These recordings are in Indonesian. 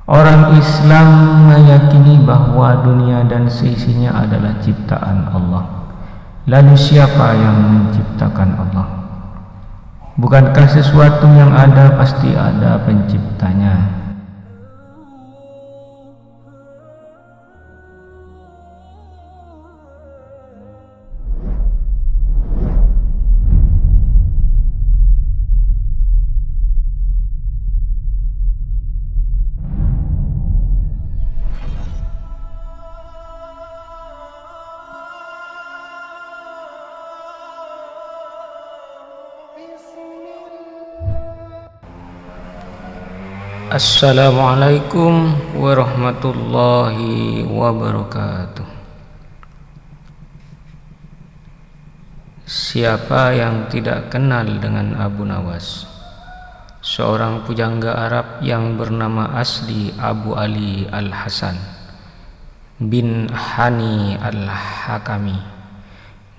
Orang Islam meyakini bahwa dunia dan seisinya adalah ciptaan Allah. Lalu siapa yang menciptakan Allah? Bukankah sesuatu yang ada pasti ada penciptanya? Assalamualaikum warahmatullahi wabarakatuh. Siapa yang tidak kenal dengan Abu Nawas, seorang pujangga Arab yang bernama asli Abu Ali Al-Hasan bin Hani Al-Hakami.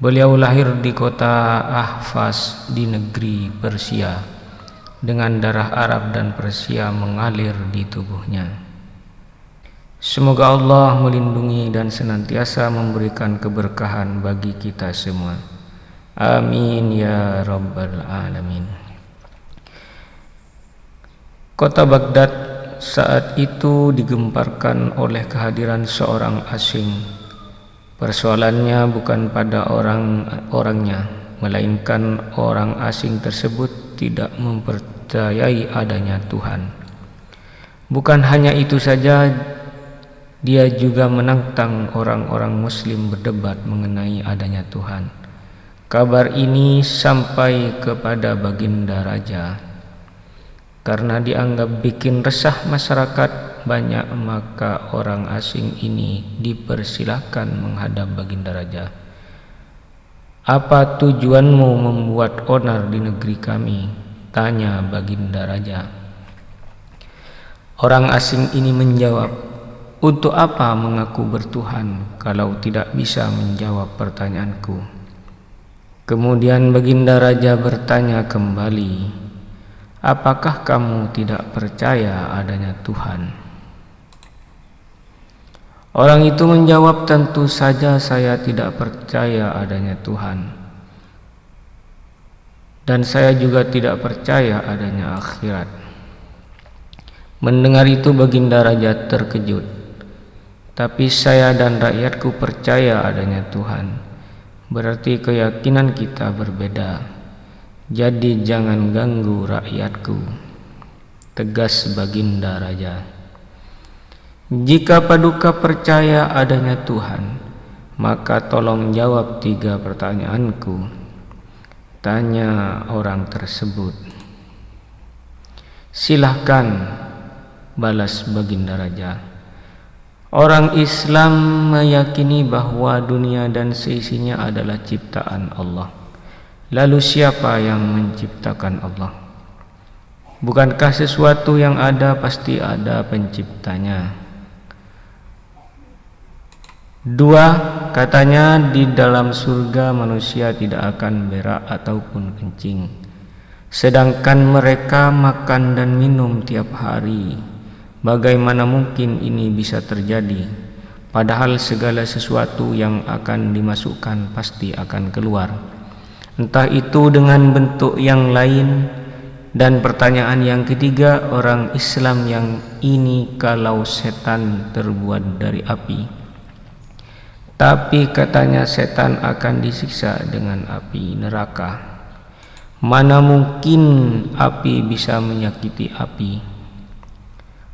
Beliau lahir di kota Ahvaz di negeri Persia dengan darah Arab dan Persia mengalir di tubuhnya. Semoga Allah melindungi dan senantiasa memberikan keberkahan bagi kita semua. Amin ya rabbal alamin. Kota Baghdad saat itu digemparkan oleh kehadiran seorang asing. Persoalannya bukan pada orang-orangnya, melainkan orang asing tersebut tidak mempercayai adanya Tuhan. Bukan hanya itu saja, dia juga menantang orang-orang Muslim berdebat mengenai adanya Tuhan. Kabar ini sampai kepada Baginda Raja. Karena dianggap bikin resah masyarakat banyak, maka orang asing ini dipersilahkan menghadap Baginda Raja. Apa tujuanmu membuat onar di negeri kami? Tanya Baginda Raja. Orang asing ini menjawab, untuk apa mengaku bertuhan kalau tidak bisa menjawab pertanyaanku? Kemudian Baginda Raja bertanya kembali, apakah kamu tidak percaya adanya Tuhan? Orang itu menjawab, tentu saja saya tidak percaya adanya Tuhan. Dan saya juga tidak percaya adanya akhirat. Mendengar itu Baginda Raja terkejut. Tapi saya dan rakyatku percaya adanya Tuhan. Berarti keyakinan kita berbeda. Jadi jangan ganggu rakyatku, tegas Baginda Raja. Jika Paduka percaya adanya Tuhan, maka tolong jawab 3 pertanyaanku, tanya orang tersebut. Silahkan, balas Baginda Raja. Orang Islam meyakini bahwa dunia dan seisinya adalah ciptaan Allah. Lalu siapa yang menciptakan Allah? Bukankah sesuatu yang ada pasti ada penciptanya? 2. Katanya di dalam surga manusia tidak akan berak ataupun kencing, sedangkan mereka makan dan minum tiap hari. Bagaimana mungkin ini bisa terjadi? Padahal segala sesuatu yang akan dimasukkan pasti akan keluar, entah itu dengan bentuk yang lain. Dan pertanyaan yang ketiga, orang Islam yang ini, kalau setan terbuat dari api, tapi katanya setan akan disiksa dengan api neraka. Mana mungkin api bisa menyakiti api?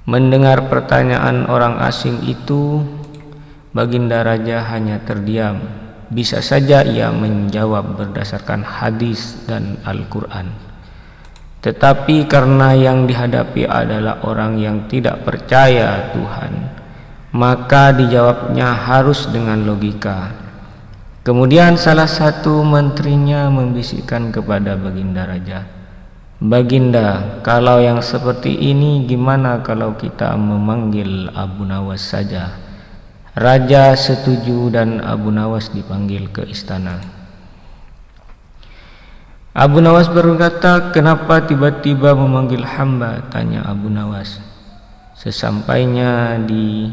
Mendengar pertanyaan orang asing itu, Baginda Raja hanya terdiam. Bisa saja ia menjawab berdasarkan hadis dan Al-Quran. Tetapi karena yang dihadapi adalah orang yang tidak percaya Tuhan, maka dijawabnya harus dengan logika. Kemudian salah satu menterinya membisikkan kepada Baginda Raja, Baginda, kalau yang seperti ini gimana kalau kita memanggil Abu Nawas saja? Raja setuju dan Abu Nawas dipanggil ke istana. Abu Nawas berkata, kenapa tiba-tiba memanggil hamba? Tanya Abu Nawas. sesampainya di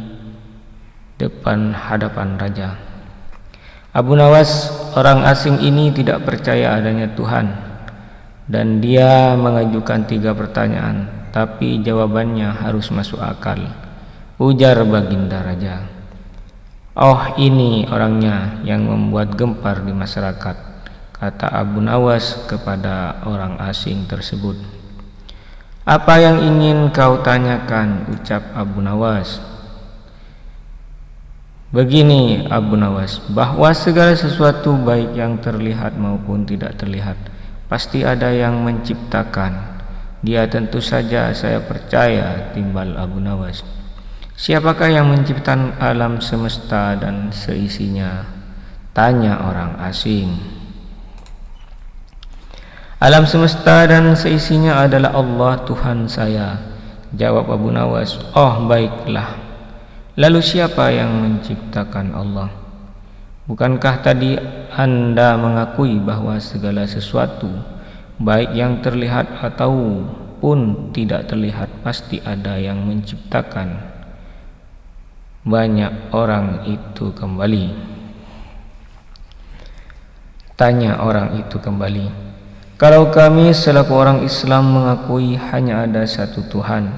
depan hadapan raja. Abu Nawas, orang asing ini, tidak percaya adanya Tuhan, dan dia mengajukan 3 pertanyaan, tapi jawabannya harus masuk akal. Ujar baginda raja, "Oh, ini orangnya yang membuat gempar di masyarakat," kata Abu Nawas kepada orang asing tersebut. "Apa yang ingin kau tanyakan?" ucap Abu Nawas. "Begini Abu Nawas, bahwa segala sesuatu baik yang terlihat maupun tidak terlihat pasti ada yang menciptakan. Dia tentu saja saya percaya," timbal Abu Nawas. "Siapakah yang menciptakan alam semesta dan seisinya?" tanya orang asing. "Alam semesta dan seisinya adalah Allah Tuhan saya," jawab Abu Nawas. "Oh, baiklah. Lalu siapa yang menciptakan Allah? Bukankah tadi Anda mengakui bahwa segala sesuatu, baik yang terlihat ataupun tidak terlihat, pasti ada yang menciptakan?" Banyak orang itu kembali. Tanya orang itu kembali, "Kalau kami selaku orang Islam mengakui hanya ada satu Tuhan,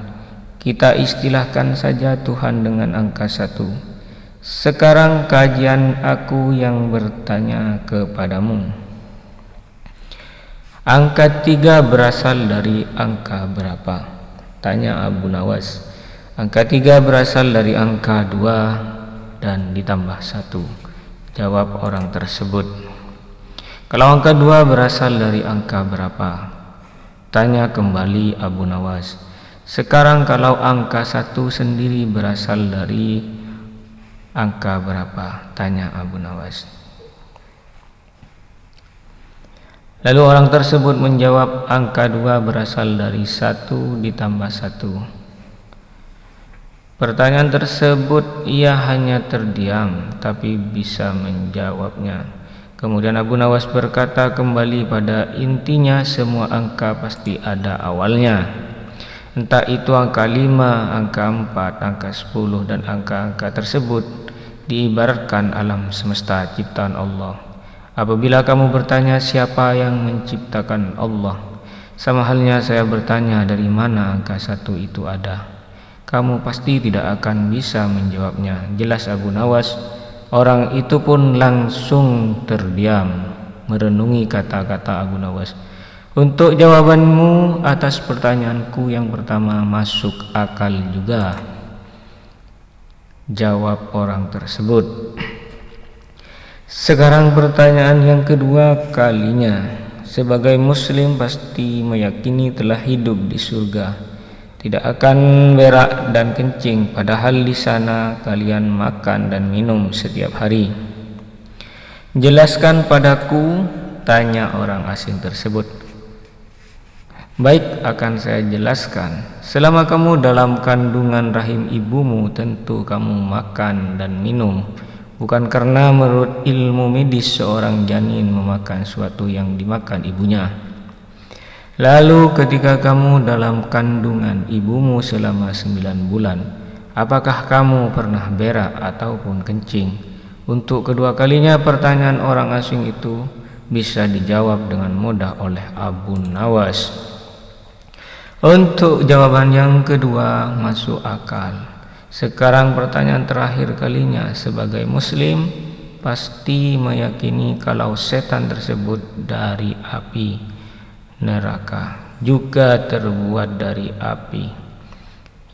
kita istilahkan saja Tuhan dengan angka 1. Sekarang kajian aku yang bertanya kepadamu. Angka 3 berasal dari angka berapa?" tanya Abu Nawas. "Angka 3 berasal dari angka 2 dan ditambah 1, jawab orang tersebut. "Kalau angka 2 berasal dari angka berapa?" tanya kembali Abu Nawas. "Sekarang kalau angka 1 sendiri berasal dari angka berapa?" tanya Abu Nawas. Lalu orang tersebut menjawab, "Angka 2 berasal dari 1 ditambah 1. Pertanyaan tersebut ia hanya terdiam, tapi bisa menjawabnya. Kemudian Abu Nawas berkata kembali, "Pada intinya semua angka pasti ada awalnya. Entah itu angka 5, angka 4, angka 10, dan angka-angka tersebut diibaratkan alam semesta ciptaan Allah. Apabila kamu bertanya siapa yang menciptakan Allah, sama halnya saya bertanya dari mana angka 1 itu ada. Kamu pasti tidak akan bisa menjawabnya," jelas Abu Nawas. Orang itu pun langsung terdiam, merenungi kata-kata Abu Nawas. "Untuk jawabanmu atas pertanyaanku yang pertama masuk akal juga," jawab orang tersebut. "Sekarang pertanyaan yang kedua kalinya. Sebagai muslim pasti meyakini telah hidup di surga, tidak akan berak dan kencing, padahal di sana kalian makan dan minum setiap hari. Jelaskan padaku," tanya orang asing tersebut. "Baik, akan saya jelaskan. Selama kamu dalam kandungan rahim ibumu, tentu kamu makan dan minum, bukan karena menurut ilmu medis seorang janin memakan sesuatu yang dimakan ibunya. Lalu ketika kamu dalam kandungan ibumu selama 9 bulan, apakah kamu pernah berak ataupun kencing?" Untuk kedua kalinya pertanyaan orang asing itu bisa dijawab dengan mudah oleh Abu Nawas. Untuk jawaban yang kedua masuk akal. Sekarang pertanyaan terakhir kalinya. Sebagai muslim pasti meyakini kalau setan tersebut dari api neraka, juga terbuat dari api.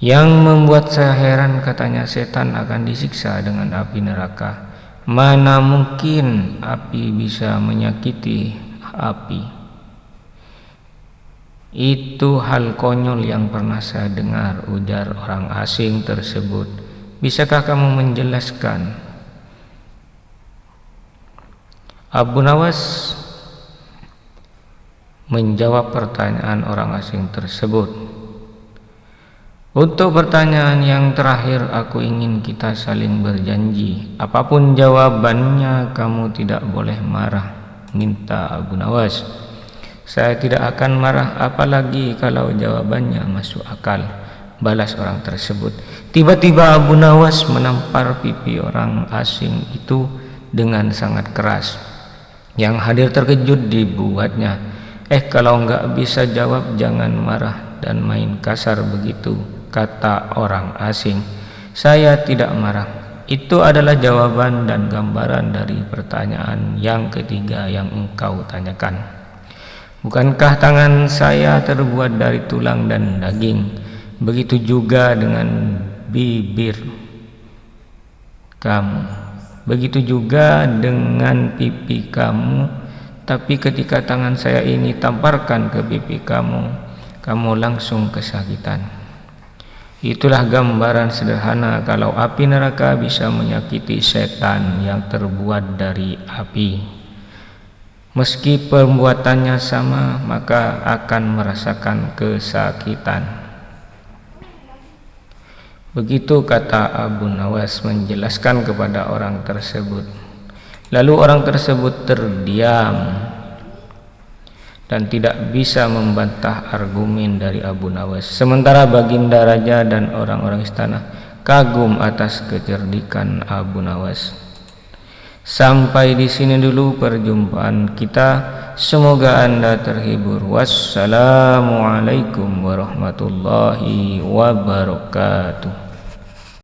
Yang membuat saya heran, katanya setan akan disiksa dengan api neraka. Mana mungkin api bisa menyakiti api? "Itu hal konyol yang pernah saya dengar," ujar orang asing tersebut. "Bisakah kamu menjelaskan?" Abu Nawas menjawab pertanyaan orang asing tersebut. "Untuk pertanyaan yang terakhir, aku ingin kita saling berjanji. Apapun jawabannya, kamu tidak boleh marah," minta Abu Nawas. "Saya tidak akan marah, apalagi kalau jawabannya masuk akal. balas orang tersebut. Tiba-tiba Abu Nawas menampar pipi orang asing itu dengan sangat keras. Yang hadir terkejut dibuatnya, kalau nggak bisa jawab jangan marah dan main kasar begitu, kata orang asing. Saya tidak marah. Itu adalah jawaban dan gambaran dari pertanyaan yang ketiga yang engkau tanyakan. Bukankah tangan saya terbuat dari tulang dan daging? Begitu juga dengan bibir kamu, begitu juga dengan pipi kamu. Tapi ketika tangan saya ini tamparkan ke pipi kamu, kamu langsung kesakitan. Itulah gambaran sederhana kalau api neraka bisa menyakiti setan yang terbuat dari api. Meski perbuatannya sama, maka akan merasakan kesakitan. Begitu kata Abu Nawas menjelaskan kepada orang tersebut. Lalu orang tersebut terdiam dan tidak bisa membantah argumen dari Abu Nawas. Sementara Baginda Raja dan orang-orang istana kagum atas kecerdikan Abu Nawas. Sampai di sini dulu perjumpaan kita. Semoga Anda terhibur. Wassalamualaikum warahmatullahi wabarakatuh.